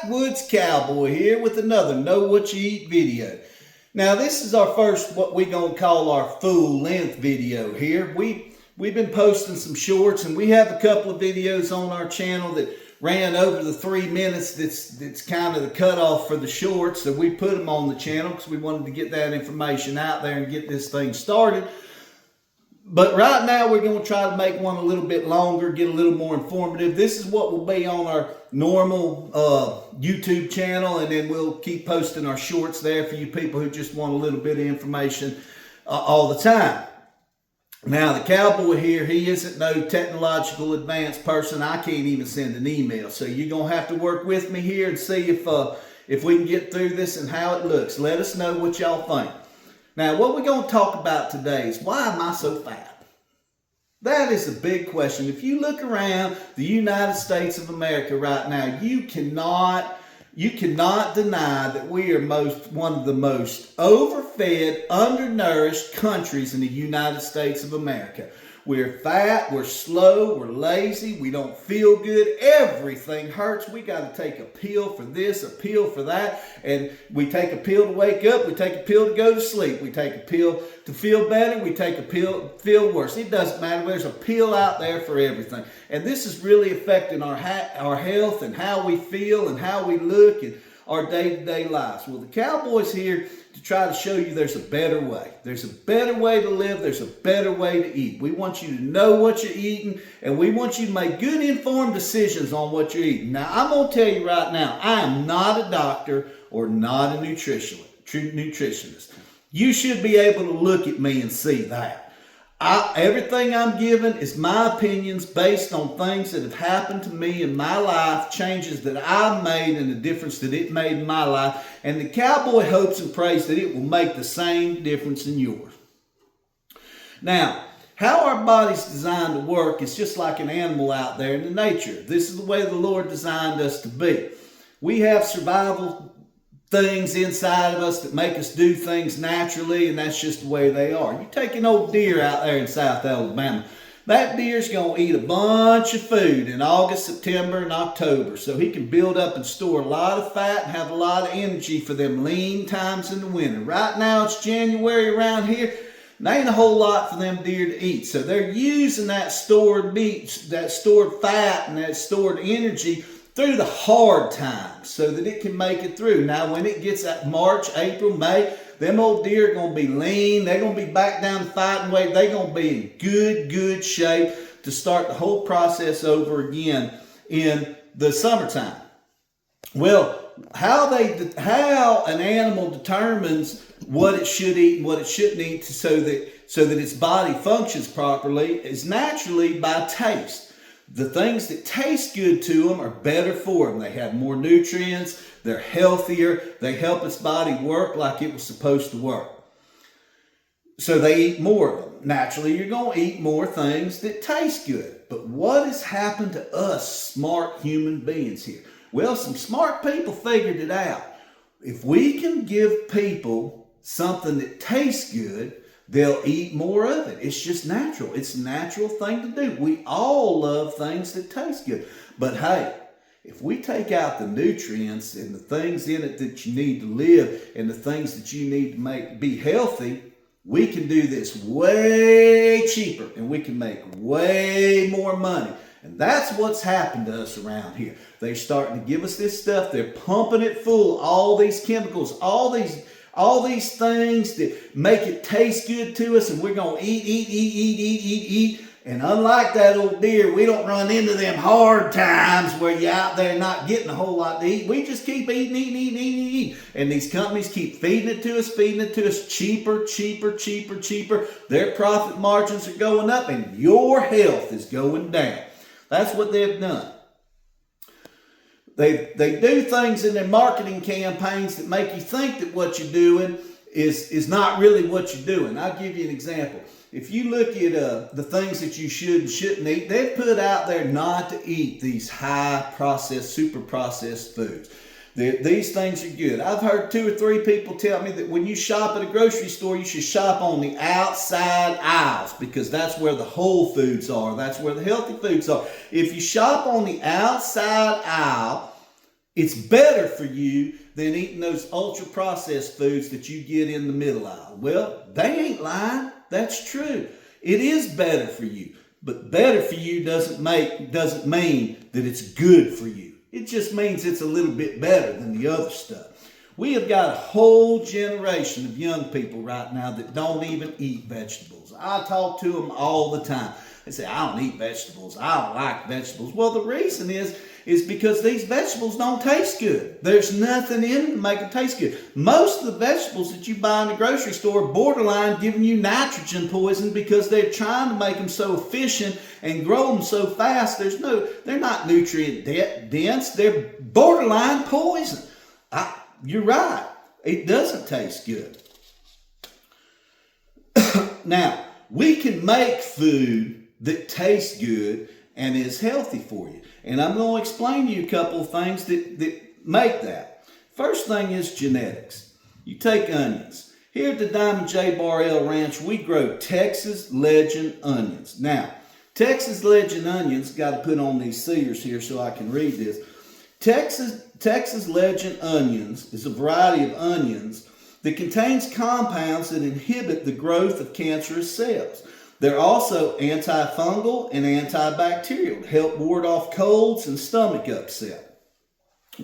Backwoods Cowboy here with another Know What You Eat video. Now this is our first, what we're going to call our full length video here. We've been posting some shorts, and we have a couple of videos on our channel that ran over the 3 minutes. That's kind of the cutoff for the shorts, so we put them on the channel because we wanted to get that information out there and get this thing started. But right now we're going to try to make one a little bit longer, get a little more informative. This is what will be on our normal YouTube channel, and then we'll keep posting our shorts there for you people who just want a little bit of information all the time. Now the cowboy here, he isn't no technological advanced person. I can't even send an email, so you're going to have to work with me here and see if we can get through this and how it looks. Let us know what y'all think. Now, what we're going to talk about today is, why am I so fat? That is a big question. If you look around the United States of America right now, you cannot deny that we are one of the most overfed, undernourished countries in the United States of America. We're fat, we're slow, we're lazy, we don't feel good, everything hurts. We got to take a pill for this, a pill for that, and we take a pill to wake up, we take a pill to go to sleep, we take a pill to feel better, we take a pill to feel worse. It doesn't matter, there's a pill out there for everything. And this is really affecting our health and how we feel and how we look and our day-to-day lives. Well, the cowboy's here to try to show you there's a better way. There's a better way to live. There's a better way to eat. We want you to know what you're eating, and we want you to make good informed decisions on what you're eating. Now, I'm going to tell you right now, I am not a doctor or not a nutritionist. You should be able to look at me and see that. Everything I'm giving is my opinions based on things that have happened to me in my life, changes that I've made and the difference that it made in my life. And the cowboy hopes and prays that it will make the same difference in yours. Now, how our body's designed to work is just like an animal out there in the nature. This is the way the Lord designed us to be. We have survival things inside of us that make us do things naturally, and that's just the way they are. You take an old deer out there in South Alabama, that deer's going to eat a bunch of food in August, September, and October, so he can build up and store a lot of fat and have a lot of energy for them lean times in the winter. Right now it's January around here. There ain't a whole lot for them deer to eat, so they're using that stored meat, that stored fat, and that stored energy through the hard times so that it can make it through. Now, when it gets at March, April, May, them old deer are going to be lean. They're going to be back down to fighting weight. They're going to be in good shape to start the whole process over again in the summertime. Well, how an animal determines what it should eat and what it shouldn't eat so that its body functions properly is naturally by taste. The things that taste good to them are better for them. They have more nutrients, they're healthier, they help its body work like it was supposed to work. So they eat more of them. Naturally, you're going to eat more things that taste good. But what has happened to us smart human beings here? Well, some smart people figured it out. If we can give people something that tastes good, they'll eat more of it. It's just natural. It's a natural thing to do. We all love things that taste good. But hey, if we take out the nutrients and the things in it that you need to live and the things that you need to be healthy, we can do this way cheaper and we can make way more money. And that's what's happened to us around here. They're starting to give us this stuff. They're pumping it full, all these chemicals, all these things that make it taste good to us, and we're going to eat. And unlike that old deer, we don't run into them hard times where you're out there not getting a whole lot to eat. We just keep eating. And these companies keep feeding it to us cheaper. Their profit margins are going up, and your health is going down. That's what they've done. They do things in their marketing campaigns that make you think that what you're doing is not really what you're doing. I'll give you an example. If you look at the things that you should and shouldn't eat, they've put out there not to eat these high processed, super processed foods. These things are good. I've heard 2 or 3 people tell me that when you shop at a grocery store, you should shop on the outside aisles because that's where the whole foods are. That's where the healthy foods are. If you shop on the outside aisle, It's better for you than eating those ultra-processed foods that you get in the middle aisle. Well, they ain't lying. That's true. It is better for you. But better for you doesn't mean that it's good for you. It just means it's a little bit better than the other stuff. We have got a whole generation of young people right now that don't even eat vegetables. I talk to them all the time. They say, I don't eat vegetables. I don't like vegetables. Well, the reason is because these vegetables don't taste good. There's nothing in them to make them taste good. Most of the vegetables that you buy in the grocery store are borderline giving you nitrogen poison because they're trying to make them so efficient and grow them so fast. They're not nutrient dense. They're borderline poison. You're right. It doesn't taste good. Now, we can make food that tastes good and is healthy for you. And I'm going to explain to you a couple of things that make that. First thing is genetics. You take onions. Here at the Diamond J. Bar-L Ranch, we grow Texas Legend onions. Now, Texas Legend onions, got to put on these seers here so I can read this. Texas Legend onions is a variety of onions that contains compounds that inhibit the growth of cancerous cells. They're also antifungal and antibacterial to help ward off colds and stomach upset.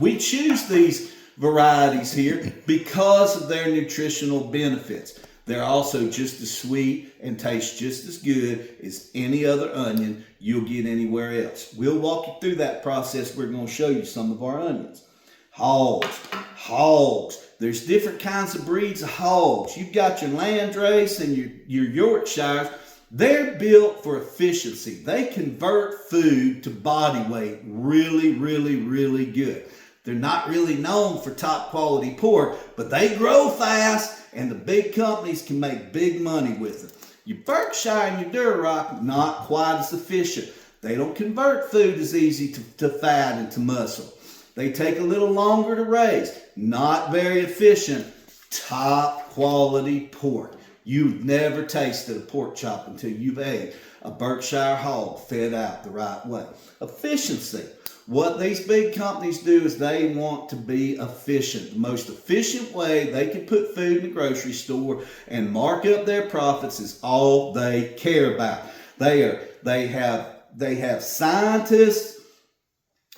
We choose these varieties here because of their nutritional benefits. They're also just as sweet and taste just as good as any other onion you'll get anywhere else. We'll walk you through that process. We're going to show you some of our onions. Hogs. There's different kinds of breeds of hogs. You've got your Landrace and your Yorkshires. They're built for efficiency. They convert food to body weight really, really, really good. They're not really known for top quality pork, but they grow fast and the big companies can make big money with it. Your Berkshire and your Duroc, not quite as efficient. They don't convert food as easy to fat and to muscle. They take a little longer to raise. Not very efficient. Top quality pork. You've never tasted a pork chop until you've ate a Berkshire hog fed out the right way. Efficiency. What these big companies do is they want to be efficient. The most efficient way they can put food in the grocery store and mark up their profits is all they care about. They have scientists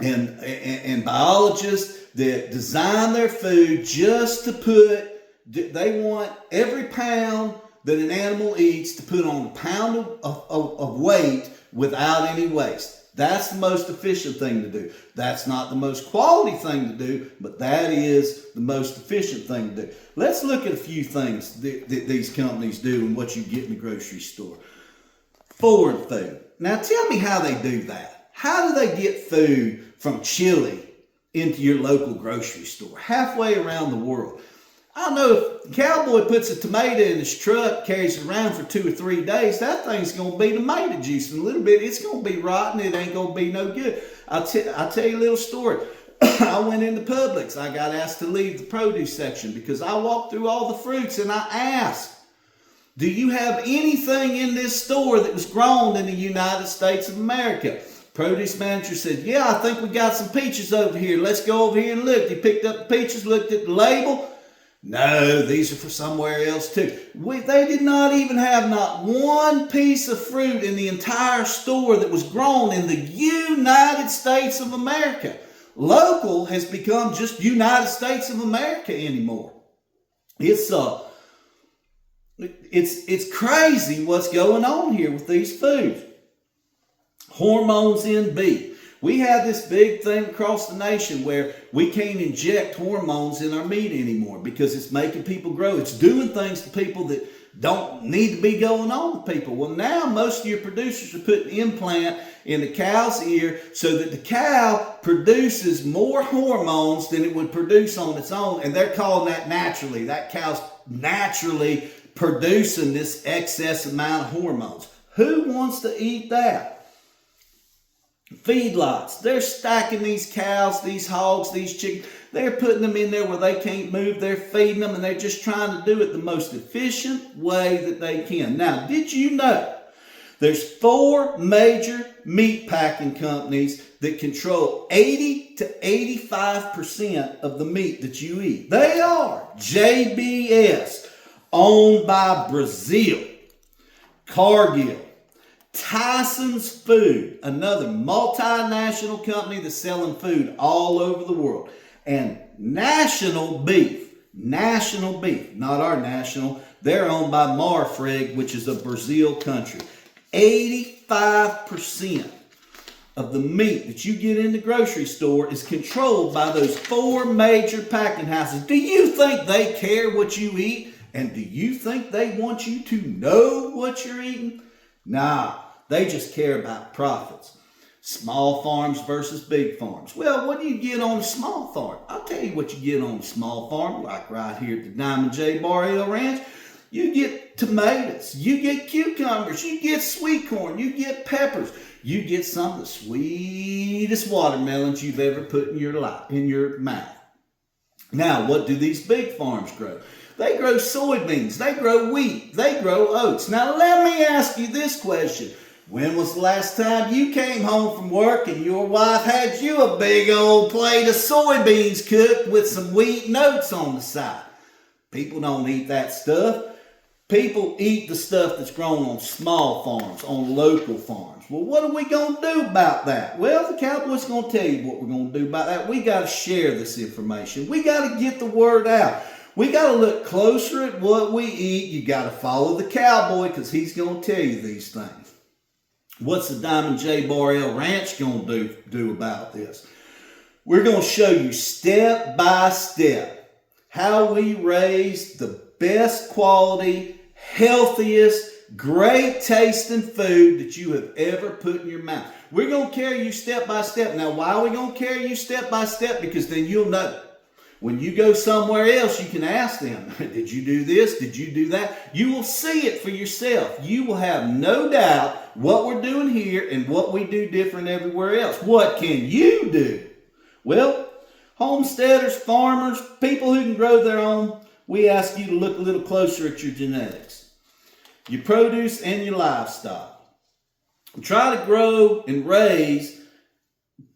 and biologists that design their food just to they want every pound that an animal eats to put on a pound of weight without any waste. That's the most efficient thing to do. That's not the most quality thing to do, but that is the most efficient thing to do. Let's look at a few things that these companies do and what you get in the grocery store. Foreign food. Now tell me how they do that. How do they get food from Chile into your local grocery store, halfway around the world? I know if the cowboy puts a tomato in his truck, carries it around for 2 or 3 days, that thing's going to be tomato juice. In a little bit, it's going to be rotten. It ain't going to be no good. I'll tell you a little story. I went into Publix. I got asked to leave the produce section because I walked through all the fruits and I asked, do you have anything in this store that was grown in the United States of America? Produce manager said, yeah, I think we got some peaches over here. Let's go over here and look. He picked up the peaches, looked at the label. No, these are for somewhere else too. They did not even have not one piece of fruit in the entire store that was grown in the United States of America. Local has become just United States of America anymore. It's crazy what's going on here with these foods. Hormones in beef. We have this big thing across the nation where we can't inject hormones in our meat anymore because it's making people grow. It's doing things to people that don't need to be going on with people. Well, now most of your producers are putting implant in the cow's ear so that the cow produces more hormones than it would produce on its own. And they're calling that naturally. That cow's naturally producing this excess amount of hormones. Who wants to eat that? Feedlots, they're stacking these cows, these hogs, these chickens. They're putting them in there where they can't move. They're feeding them and they're just trying to do it the most efficient way that they can. Now, did you know There's 4 major meat packing companies that control 80 to 85% of the meat that you eat. They are JBS, owned by Brazil, Cargill, Tyson's Food, another multinational company that's selling food all over the world, and National Beef, not our national, they're owned by Marfrig, which is a Brazil country. 85% of the meat that you get in the grocery store is controlled by those 4 major packing houses. Do you think they care what you eat? And do you think they want you to know what you're eating? Nah, they just care about profits. Small farms versus big farms. Well, what do you get on a small farm? I'll tell you what you get on a small farm, like right here at the Diamond J Bar-L Ranch. You get tomatoes, you get cucumbers, you get sweet corn, you get peppers, you get some of the sweetest watermelons you've ever put in your mouth. Now, what do these big farms grow? They grow soybeans, they grow wheat, they grow oats. Now, let me ask you this question. When was the last time you came home from work and your wife had you a big old plate of soybeans cooked with some wheat and oats on the side? People don't eat that stuff. People eat the stuff that's grown on small farms, on local farms. Well, what are we going to do about that? Well, the Cowboy's going to tell you what we're going to do about that. We got to share this information. We got to get the word out. We got to look closer at what we eat. You got to follow the Cowboy because he's going to tell you these things. What's the Diamond J Bar-L Ranch going to do about this? We're going to show you step by step how we raise the best quality, healthiest, great tasting food that you have ever put in your mouth. We're going to carry you step by step. Now, why are we going to carry you step by step? Because then you'll know. When you go somewhere else, you can ask them, did you do this? Did you do that? You will see it for yourself. You will have no doubt what we're doing here and what we do different everywhere else. What can you do? Well, homesteaders, farmers, people who can grow their own, we ask you to look a little closer at your genetics, your produce, and your livestock. Try to grow and raise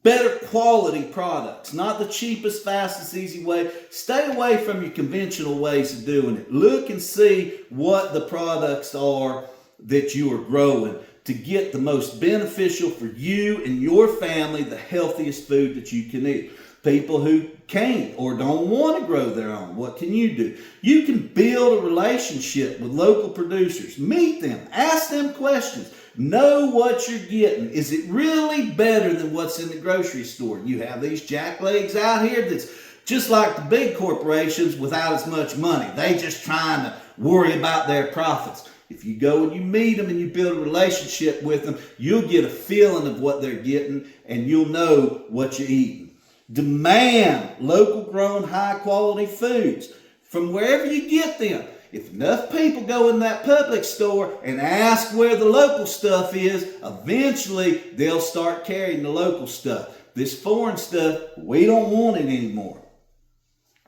better quality products, not the cheapest, fastest, easy way. Stay away from your conventional ways of doing it. Look and see what the products are that you are growing to get the most beneficial for you and your family, the healthiest food that you can eat. People who can't or don't want to grow their own, what can you do? You can build a relationship with local producers. Meet them. Ask them questions. Know what you're getting. Is it really better than what's in the grocery store? You have these jacklegs out here that's just like the big corporations without as much money. They just trying to worry about their profits. If you go and you meet them and you build a relationship with them, you'll get a feeling of what they're getting and you'll know what you're eating. Demand local grown high quality foods from wherever you get them. If enough people go in that public store and ask where the local stuff is, eventually they'll start carrying the local stuff. This foreign stuff, we don't want it anymore.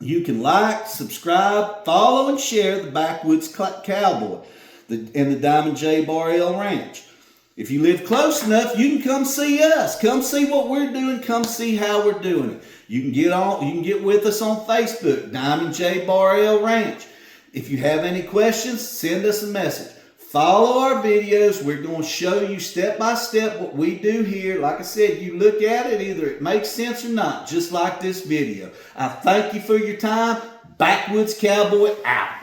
You can like, subscribe, follow, and share the Backwoods Cowboy and the Diamond J Bar-L Ranch. If you live close enough, you can come see us. Come see what we're doing. Come see how we're doing it. You can get with us on Facebook, Diamond J Bar-L Ranch. If you have any questions, send us a message. Follow our videos. We're going to show you step by step what we do here. Like I said, you look at it, either it makes sense or not, just like this video. I thank you for your time. Backwoods Cowboy out.